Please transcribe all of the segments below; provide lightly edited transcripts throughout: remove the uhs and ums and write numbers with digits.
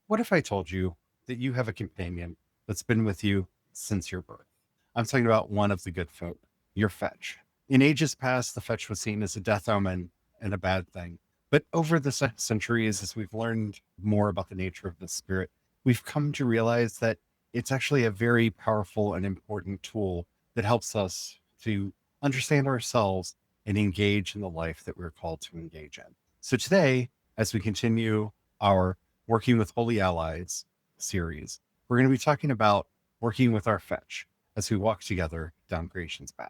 What if I told you that you have a companion that's been with you since your birth? I'm talking about one of the good folk, your fetch. In ages past, the fetch was seen as a death omen and a bad thing. But over the centuries, as we've learned more about the nature of the spirit, we've come to realize that it's actually a very powerful and important tool that helps us to understand ourselves and engage in the life that we're called to engage in. So today, as we continue our Working with Holy Allies series, we're going to be talking about working with our fetch as we walk together down Creation's path.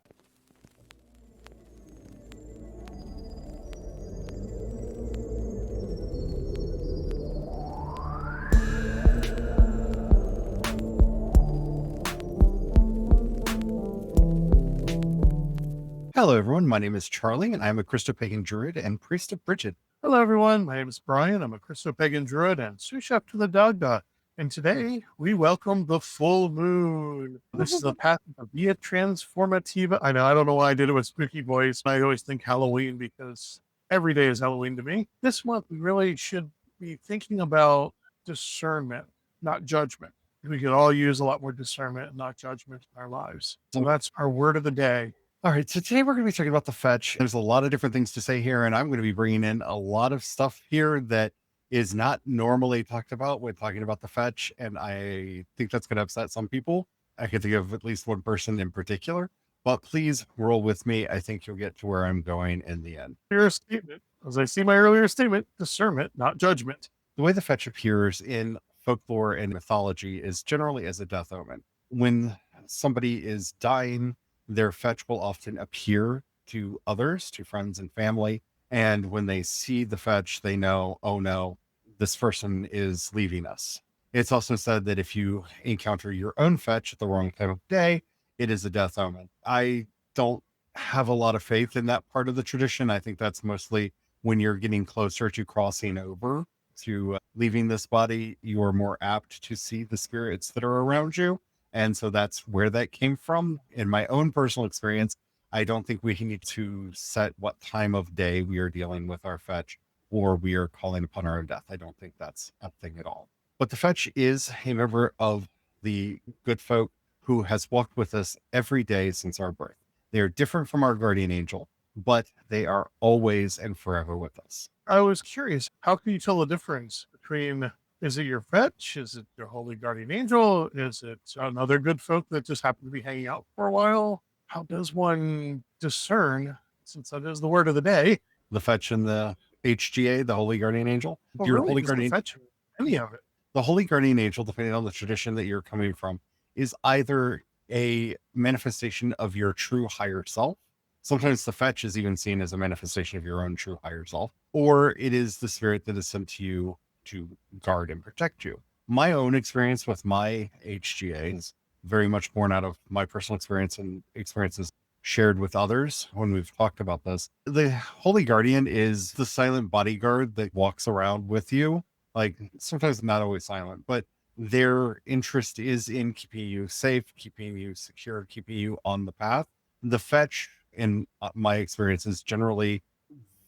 Hello, everyone. My name is Charlie, and I'm a Christopagan Druid and Priest of Bridget. Hello, everyone. My name is Brian. I'm a Christopagan Druid and sous chef to the Dagda. And today we welcome the full moon. This is a path of via transformativa. I know, I don't know why I did it with spooky voice. I always think Halloween because every day is Halloween to me. This month, we really should be thinking about discernment, not judgment. We could all use a lot more discernment and not judgment in our lives. So that's our word of the day. All right, so today we're going to be talking about the fetch. There's a lot of different things to say here, and I'm going to be bringing in a lot of stuff here that is not normally talked about when talking about the fetch, and I think that's going to upset some people. I can think of at least one person in particular, but please roll with me. I think you'll get to where I'm going in the end. Your statement, as I see my earlier statement, discernment, not judgment. The way the fetch appears in folklore and mythology is generally as a death omen. When somebody is dying, their fetch will often appear to others, to friends and family. And when they see the fetch, they know, oh no, this person is leaving us. It's also said that if you encounter your own fetch at the wrong time of day, it is a death omen. I don't have a lot of faith in that part of the tradition. I think that's mostly when you're getting closer to crossing over to leaving this body, you are more apt to see the spirits that are around you. And so that's where that came from. In my own personal experience, I don't think we need to set what time of day we are dealing with our fetch or we are calling upon our own death. I don't think that's a thing at all. But the fetch is a member of the good folk who has walked with us every day since our birth. They are different from our guardian angel, but they are always and forever with us. I was curious, how can you tell the difference between, is it your fetch? Is it your holy guardian angel? Is it another good folk that just happened to be hanging out for a while? How does one discern, since that is the word of the day? The fetch and the HGA, the holy guardian angel. Well, Your really, holy does the guardian, fetch any of it? the holy guardian angel, depending on the tradition that you're coming from, is either a manifestation of your true higher self. Sometimes the fetch is even seen as a manifestation of your own true higher self, or it is the spirit that is sent to you to guard and protect you. My own experience with my HGA is very much born out of my personal experience and experiences shared with others when we've talked about this. The holy guardian is the silent bodyguard that walks around with you, like sometimes not always silent, but their interest is in keeping you safe, keeping you secure, keeping you on the path. The fetch, in my experience, is generally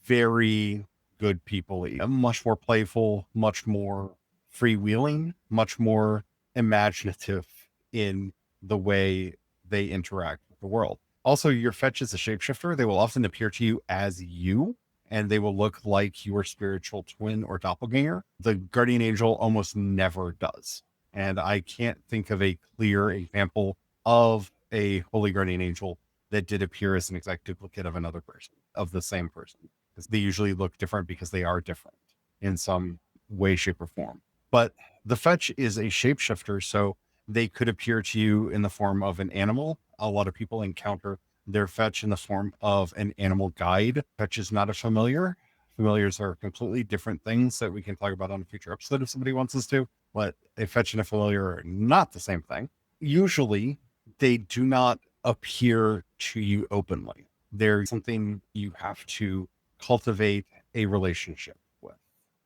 very good people, much more playful, much more freewheeling, much more imaginative in the way they interact with the world. Also, your fetch is a shapeshifter. They will often appear to you as you, and they will look like your spiritual twin or doppelganger. The guardian angel almost never does. And I can't think of a clear example of a holy guardian angel that did appear as an exact duplicate of another person, of the same person. Because they usually look different because they are different in some way, shape, or form. But the fetch is a shapeshifter, so they could appear to you in the form of an animal. A lot of people encounter their fetch in the form of an animal guide. Fetch is not a familiar. Familiars are completely different things that we can talk about on a future episode if somebody wants us to. But a fetch and a familiar are not the same thing. Usually, they do not appear to you openly. They're something you have to cultivate a relationship with.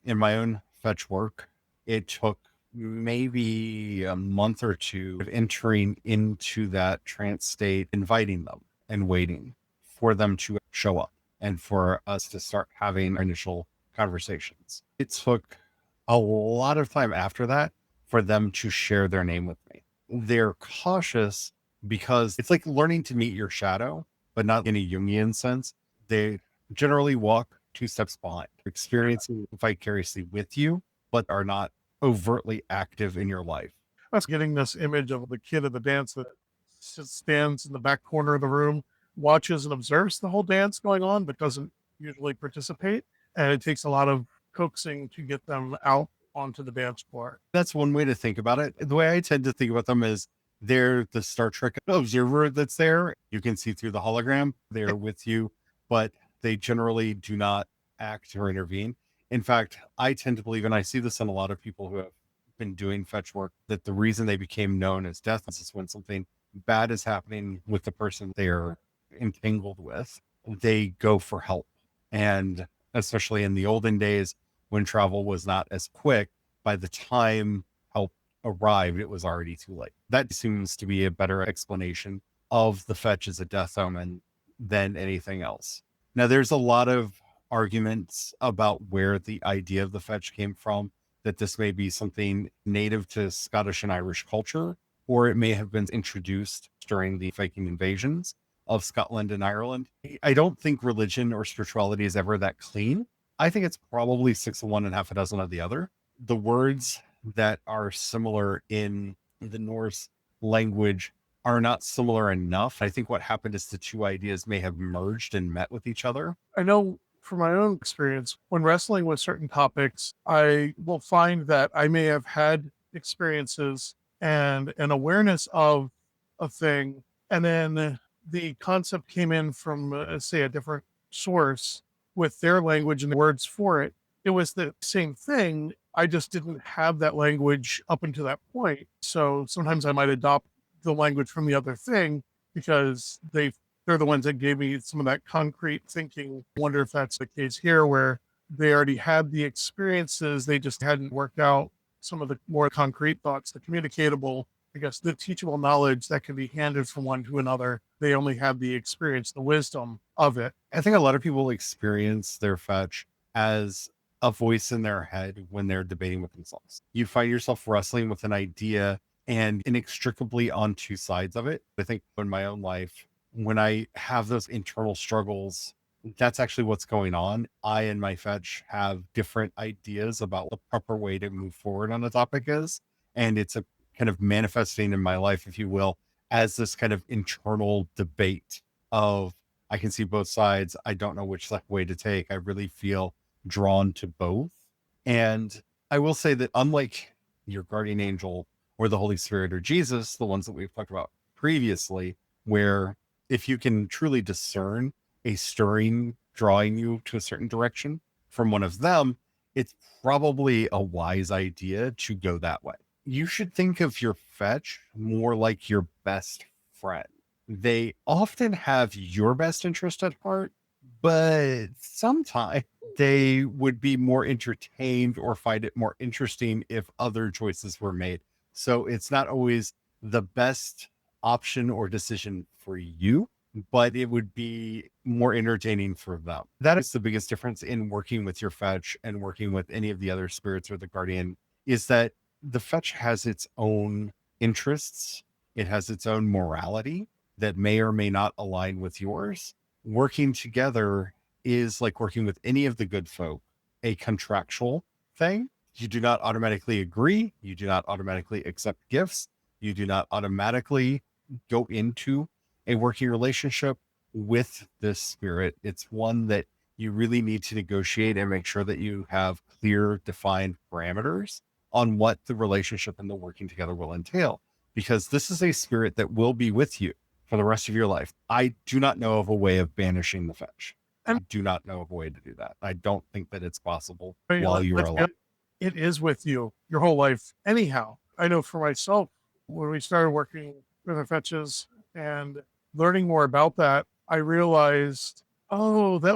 In my own fetch work, it took maybe a month or two of entering into that trance state, inviting them and waiting for them to show up and for us to start having initial conversations. It took a lot of time after that for them to share their name with me. They're cautious because it's like learning to meet your shadow, but not in a Jungian sense. They generally walk two steps behind, experiencing vicariously with you, but are not overtly active in your life. That's getting this image of the kid at the dance that stands in the back corner of the room, watches and observes the whole dance going on, but doesn't usually participate. And it takes a lot of coaxing to get them out onto the dance floor. That's one way to think about it. The way I tend to think about them is they're the Star Trek observer that's there. You can see through the hologram. They're with you, but they generally do not act or intervene. In fact, I tend to believe, and I see this in a lot of people who have been doing fetch work, that the reason they became known as death is when something bad is happening with the person they're entangled with, they go for help. And especially in the olden days when travel was not as quick, by the time help arrived, it was already too late. That seems to be a better explanation of the fetch as a death omen than anything else. Now, there's a lot of arguments about where the idea of the fetch came from, that this may be something native to Scottish and Irish culture, or it may have been introduced during the Viking invasions of Scotland and Ireland. I don't think religion or spirituality is ever that clean. I think it's probably 6 of one and half a dozen of the other. The words that are similar in the Norse language are not similar enough. I think what happened is the two ideas may have merged and met with each other. I know from my own experience, when wrestling with certain topics, I will find that I may have had experiences and an awareness of a thing, and then the concept came in from, say, a different source with their language and the words for it. It was the same thing. I just didn't have that language up until that point. So sometimes I might adopt the language from the other thing because they're the ones that gave me some of that concrete thinking. I wonder if that's the case here, where they already had the experiences, they just hadn't worked out some of the more concrete thoughts, the communicatable, I guess, the teachable knowledge that can be handed from one to another. They only have the experience, the wisdom of it. I think a lot of people experience their fetch as a voice in their head when they're debating with themselves. You find yourself wrestling with an idea and inextricably on two sides of it. I think in my own life, when I have those internal struggles, that's actually what's going on. I and my fetch have different ideas about the proper way to move forward on a topic is. And it's a kind of manifesting in my life, if you will, as this kind of internal debate of, I can see both sides. I don't know which way to take. I really feel drawn to both. And I will say that unlike your guardian angel or the Holy Spirit or Jesus, the ones that we've talked about previously, where if you can truly discern a stirring drawing you to a certain direction from one of them, it's probably a wise idea to go that way. You should think of your fetch more like your best friend. They often have your best interest at heart, but sometimes they would be more entertained or find it more interesting if other choices were made. So it's not always the best option or decision for you, but it would be more entertaining for them. That is the biggest difference in working with your fetch and working with any of the other spirits or the guardian, is that the fetch has its own interests. It has its own morality that may or may not align with yours. Working together is like working with any of the good folk, a contractual thing. You do not automatically agree. You do not automatically accept gifts. You do not automatically go into a working relationship with this spirit. It's one that you really need to negotiate and make sure that you have clear, defined parameters on what the relationship and the working together will entail, because this is a spirit that will be with you for the rest of your life. I do not know of a way of banishing the fetch. I do not know of a way to do that. I don't think that it's possible while you are alive. It is with you your whole life. Anyhow, I know for myself, when we started working with our fetches and learning more about that, I realized, oh, that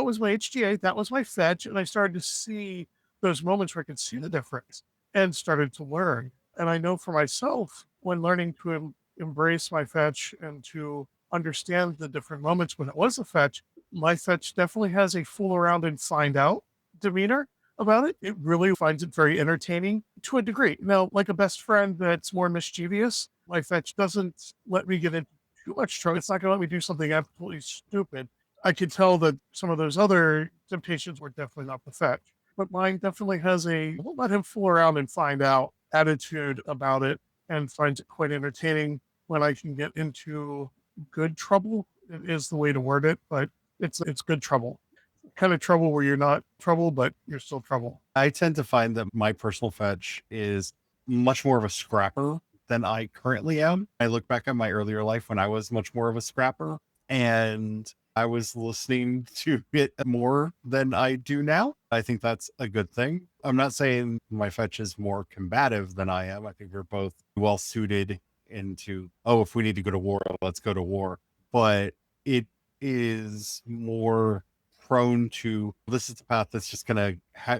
was my HGA, that was my fetch. And I started to see those moments where I could see the difference and started to learn. And I know for myself, when learning to embrace my fetch and to understand the different moments when it was a fetch, my fetch definitely has a fool around and find out demeanor, about it. It really finds it very entertaining to a degree. Now, like a best friend that's more mischievous, my fetch doesn't let me get into too much trouble. It's not going to let me do something absolutely stupid. I could tell that some of those other temptations were definitely not the fetch, but mine definitely has a "we'll let him fool around and find out" attitude about it, and finds it quite entertaining when I can get into good trouble. It is the way to word it, but it's good trouble. Kind of trouble where you're not trouble, but you're still trouble. I tend to find that my personal fetch is much more of a scrapper than I currently am. I look back at my earlier life when I was much more of a scrapper, and I was listening to it more than I do now. I think that's a good thing. I'm not saying my fetch is more combative than I am. I think we're both well suited into, oh, if we need to go to war, let's go to war. But it is more prone to, this is the path that's just gonna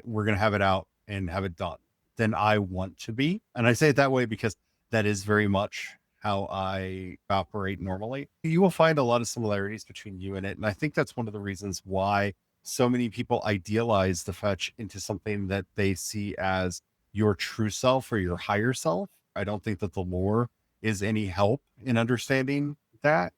we're gonna have it out and have it done, than I want to be. And I say it that way because that is very much how I operate normally. You will find a lot of similarities between you and it, and I think that's one of the reasons why so many people idealize the fetch into something that they see as your true self or your higher self. I don't think that the lore is any help in understanding that,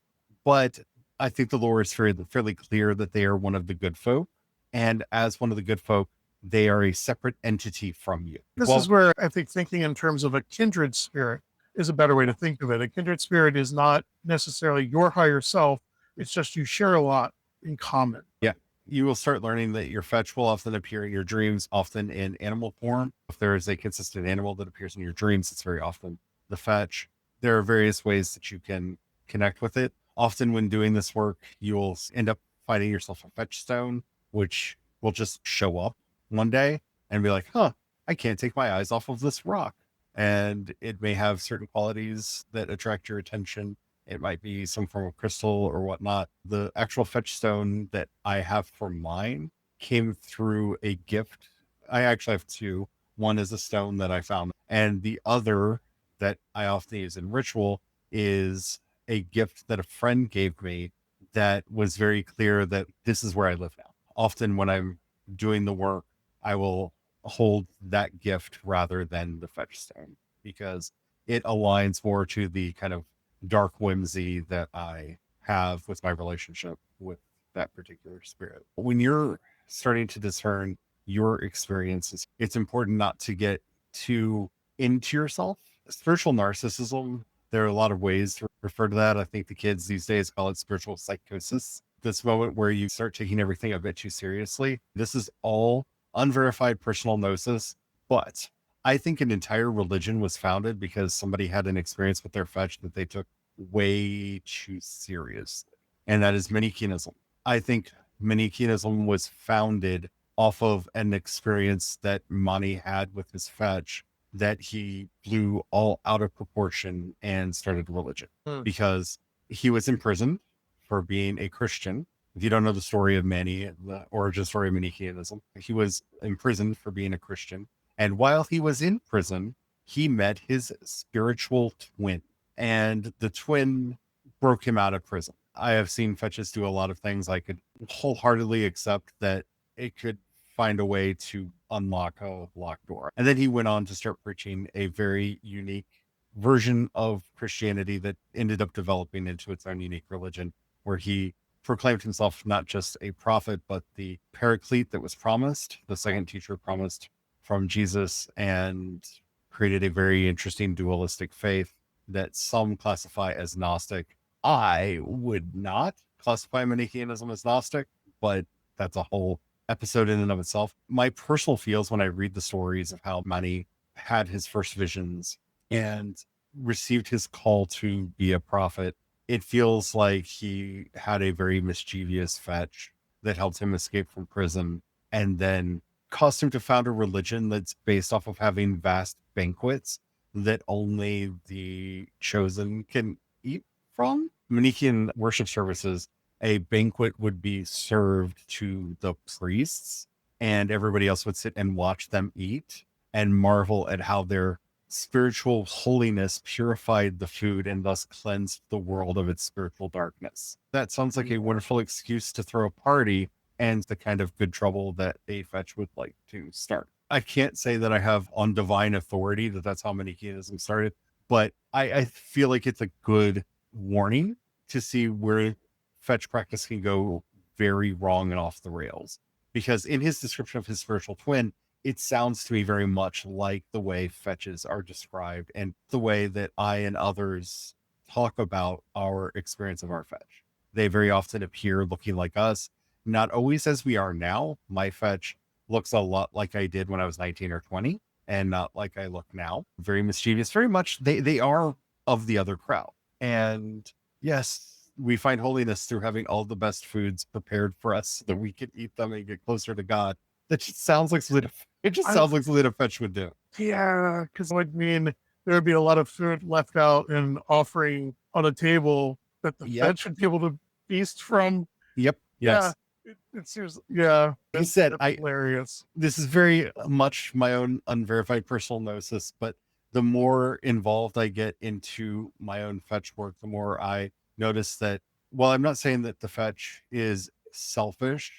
but I think the lore is fairly clear that they are one of the good folk. And as one of the good folk, they are a separate entity from you. This is where I think thinking in terms of a kindred spirit is a better way to think of it. A kindred spirit is not necessarily your higher self. It's just you share a lot in common. Yeah. You will start learning that your fetch will often appear in your dreams, often in animal form. If there is a consistent animal that appears in your dreams, it's very often the fetch. There are various ways that you can connect with it. Often when doing this work, you'll end up finding yourself a fetch stone, which will just show up one day and be like, huh, I can't take my eyes off of this rock. And it may have certain qualities that attract your attention. It might be some form of crystal or whatnot. The actual fetch stone that I have for mine came through a gift. I actually have two. One is a stone that I found, and the other that I often use in ritual is a gift that a friend gave me that was very clear that this is where I live now. Often when I'm doing the work, I will hold that gift rather than the fetch stone because it aligns more to the kind of dark whimsy that I have with my relationship with that particular spirit. When you're starting to discern your experiences, it's important not to get too into yourself. Spiritual narcissism, there are a lot of ways to refer to that. I think the kids these days call it spiritual psychosis. This moment where you start taking everything a bit too seriously. This is all unverified personal gnosis, but I think an entire religion was founded because somebody had an experience with their fetch that they took way too seriously, and that is Manichaeism. I think Manichaeism was founded off of an experience that Mani had with his fetch that he blew all out of proportion and started a religion because he was imprisoned for being a Christian. If you don't know the story of Mani, the origin story of Manichaeism, he was imprisoned for being a Christian. And while he was in prison, he met his spiritual twin, and the twin broke him out of prison. I have seen fetches do a lot of things. I could wholeheartedly accept that it could find a way to unlock a locked door. And then he went on to start preaching a very unique version of Christianity that ended up developing into its own unique religion, where he proclaimed himself not just a prophet, but the paraclete that was promised, the second teacher promised from Jesus, and created a very interesting dualistic faith that some classify as Gnostic. I would not classify Manichaeism as Gnostic, but that's a whole episode in and of itself. My personal feels when I read the stories of how Mani had his first visions and received his call to be a prophet, it feels like he had a very mischievous fetch that helped him escape from prison and then caused him to found a religion that's based off of having vast banquets that only the chosen can eat from. Manichaean worship services, a banquet would be served to the priests, and everybody else would sit and watch them eat and marvel at how their spiritual holiness purified the food and thus cleansed the world of its spiritual darkness. That sounds like a wonderful excuse to throw a party, and the kind of good trouble that a fetch would like to start. I can't say that I have on divine authority that that's how Manichaeism started, but I feel like it's a good warning to see where fetch practice can go very wrong and off the rails. Because in his description of his spiritual twin, it sounds to me very much like the way fetches are described and the way that I and others talk about our experience of our fetch. They very often appear looking like us, not always as we are now. My fetch looks a lot like I did when I was 19 or 20 and not like I look now. Very mischievous, very much. They are of the other crowd. And yes, we find holiness through having all the best foods prepared for us so that we can eat them and get closer to God. That just sounds like something a fetch would do. Yeah, because it would mean there would be a lot of food left out and offering on a table that the Yep. fed should be able to feast from. Yep. Yeah, Yes. it seems, yeah. He said, That's hilarious. This is very much my own unverified personal gnosis, but the more involved I get into my own fetch work, the more I notice that, while I'm not saying that the fetch is selfish,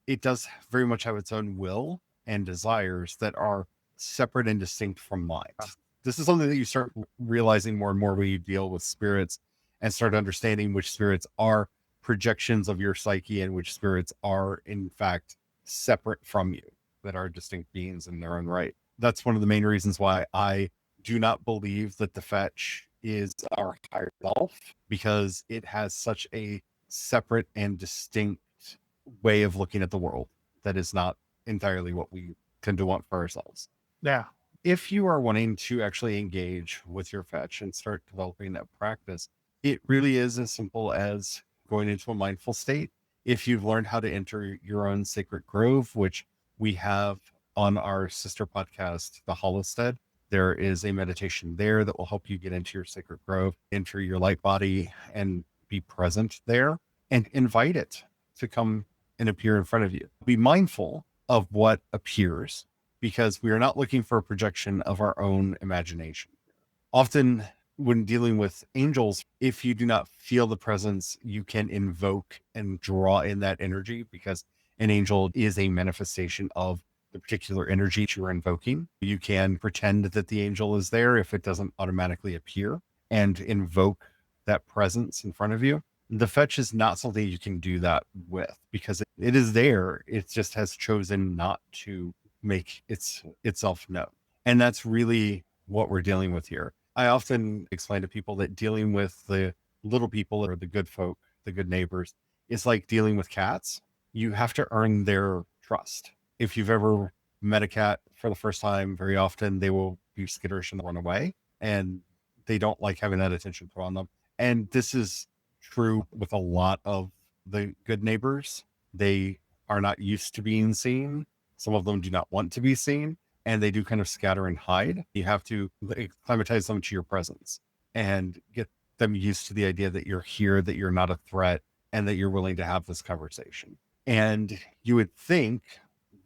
it does very much have its own will and desires that are separate and distinct from mine. This is something that you start realizing more and more when you deal with spirits and start understanding which spirits are projections of your psyche and which spirits are, in fact, separate from you, that are distinct beings in their own right. That's one of the main reasons why I do not believe that the fetch is our higher self, because it has such a separate and distinct way of looking at the world that is not entirely what we tend to want for ourselves. Yeah. If you are wanting to actually engage with your fetch and start developing that practice, it really is as simple as going into a mindful state. If you've learned how to enter your own sacred grove, which we have on our sister podcast, The Hollowstead, there is a meditation there that will help you get into your sacred grove, enter your light body, and be present there, and invite it to come and appear in front of you. Be mindful of what appears, because we are not looking for a projection of our own imagination. Often, when dealing with angels, if you do not feel the presence, you can invoke and draw in that energy, because an angel is a manifestation of the particular energy that you're invoking. You can pretend that the angel is there if it doesn't automatically appear, and invoke that presence in front of you. The fetch is not something you can do that with, because it is there. It just has chosen not to make itself known. And that's really what we're dealing with here. I often explain to people that dealing with the little people or the good folk, the good neighbors, is like dealing with cats. You have to earn their trust. If you've ever met a cat for the first time, very often they will be skittish and run away, and they don't like having that attention put on them. And this is true with a lot of the good neighbors. They are not used to being seen. Some of them do not want to be seen, and they do kind of scatter and hide. You have to acclimatize them to your presence and get them used to the idea that you're here, that you're not a threat, and that you're willing to have this conversation. And you would think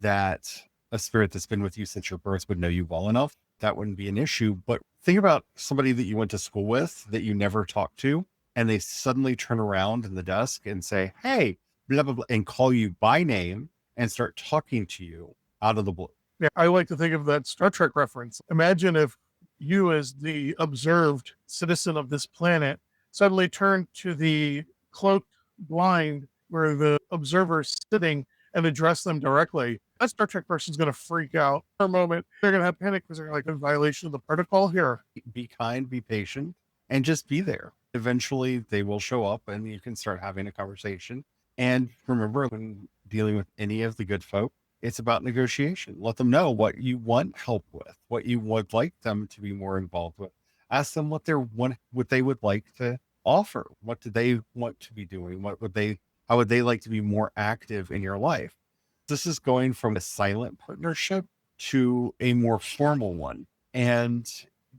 that a spirit that's been with you since your birth would know you well enough. That wouldn't be an issue. But think about somebody that you went to school with that you never talked to, and they suddenly turn around in the desk and say, hey, blah, blah, blah, and call you by name and start talking to you out of the blue. Yeah, I like to think of that Star Trek reference. Imagine if you, as the observed citizen of this planet, suddenly turned to the cloaked blind where the observer's sitting and address them directly. That Star Trek person's going to freak out for a moment. They're going to have panic because they're like, in violation of the protocol here. Be kind, be patient, and just be there. Eventually they will show up and you can start having a conversation. And remember, when dealing with any of the good folk, it's about negotiation. Let them know what you want help with, what you would like them to be more involved with. Ask them what they would like to offer. What do they want to be doing? How would they like to be more active in your life? This is going from a silent partnership to a more formal one. And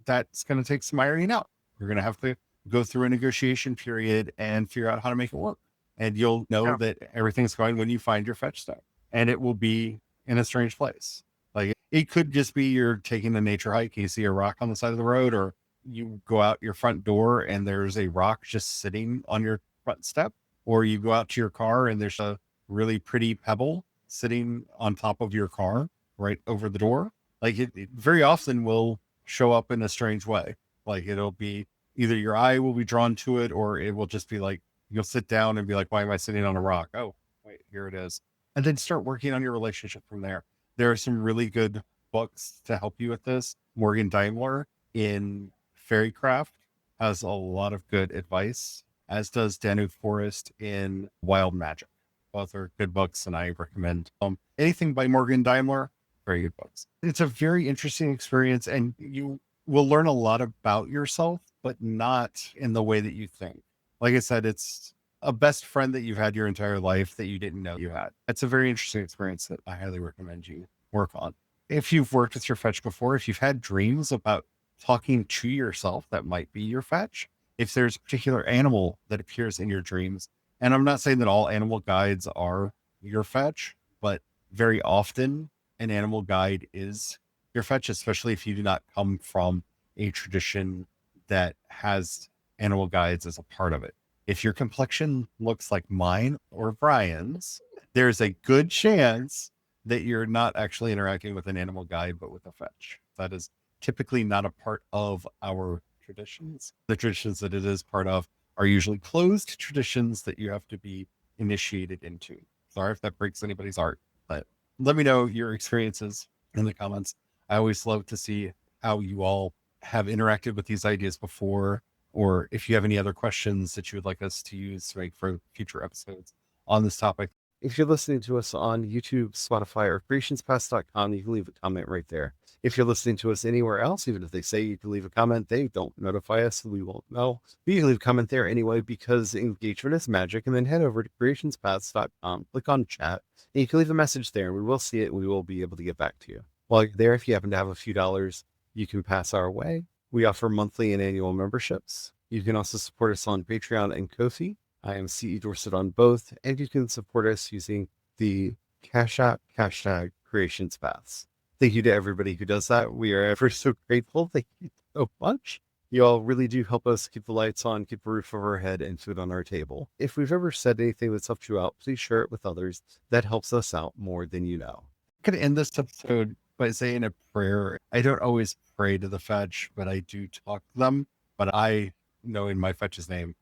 that's going to take some ironing out. You're going to have to go through a negotiation period and figure out how to make it work. And you'll know that everything's going when you find your fetch stuff. And it will be in a strange place. Like, it could just be you're taking a nature hike, you see a rock on the side of the road, or you go out your front door and there's a rock just sitting on your front step, or you go out to your car and there's a really pretty pebble sitting on top of your car right over the door, like it very often will show up in a strange way. Like it'll be either your eye will be drawn to it, or it will just be like, you'll sit down and be like, why am I sitting on a rock? Oh, wait, here it is. And then start working on your relationship from there. There are some really good books to help you with this. Morgan Daimler in Fairycraft has a lot of good advice, as does Danu Forrest in Wild Magic. Both are good books, and I recommend anything by Morgan Daimler. Very good books. It's a very interesting experience, and you will learn a lot about yourself, but not in the way that you think. Like I said, it's a best friend that you've had your entire life that you didn't know you had. It's a very interesting experience that I highly recommend you work on. If you've worked with your fetch before, if you've had dreams about talking to yourself, that might be your fetch. If there's a particular animal that appears in your dreams, and I'm not saying that all animal guides are your fetch, but very often an animal guide is your fetch, especially if you do not come from a tradition that has animal guides as a part of it. If your complexion looks like mine or Brian's, there's a good chance that you're not actually interacting with an animal guide, but with a fetch. That is typically not a part of our traditions. The traditions that it is part of are usually closed traditions that you have to be initiated into. Sorry if that breaks anybody's heart, but let me know your experiences in the comments. I always love to see how you all have interacted with these ideas before, or if you have any other questions that you would like us to use to make for future episodes on this topic. If you're listening to us on YouTube, Spotify, or CreationsPaths.com, you can leave a comment right there. If you're listening to us anywhere else, even if they say you can leave a comment, they don't notify us, so we won't know. But you can leave a comment there anyway, because engagement is magic. And then head over to CreationsPaths.com, click on chat, and you can leave a message there, and we will see it, and we will be able to get back to you. While you're there, if you happen to have a few dollars, you can pass our way. We offer monthly and annual memberships. You can also support us on Patreon and Ko-fi. I am CE Dorset on both, and you can support us using the Cash App hashtag CreationsPaths. Thank you to everybody who does that. We are ever so grateful. Thank you so much. You all really do help us keep the lights on, keep a roof over our head, and food on our table. If we've ever said anything that's helped you out, please share it with others. That helps us out more than you know. I'm going to end this episode by saying a prayer. I don't always pray to the fetch, but I do talk to them. But I know in my fetch's name,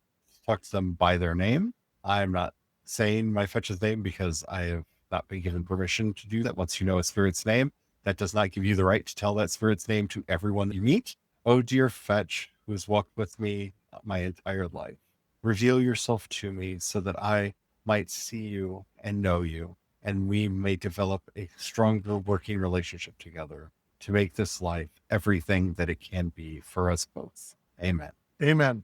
talk to them by their name. I'm not saying my fetch's name because I have not been given permission to do that. Once you know a spirit's name, that does not give you the right to tell that spirit's name to everyone you meet. Oh, dear fetch, who has walked with me my entire life, reveal yourself to me so that I might see you and know you, and we may develop a stronger working relationship together to make this life everything that it can be for us both. Amen. Amen.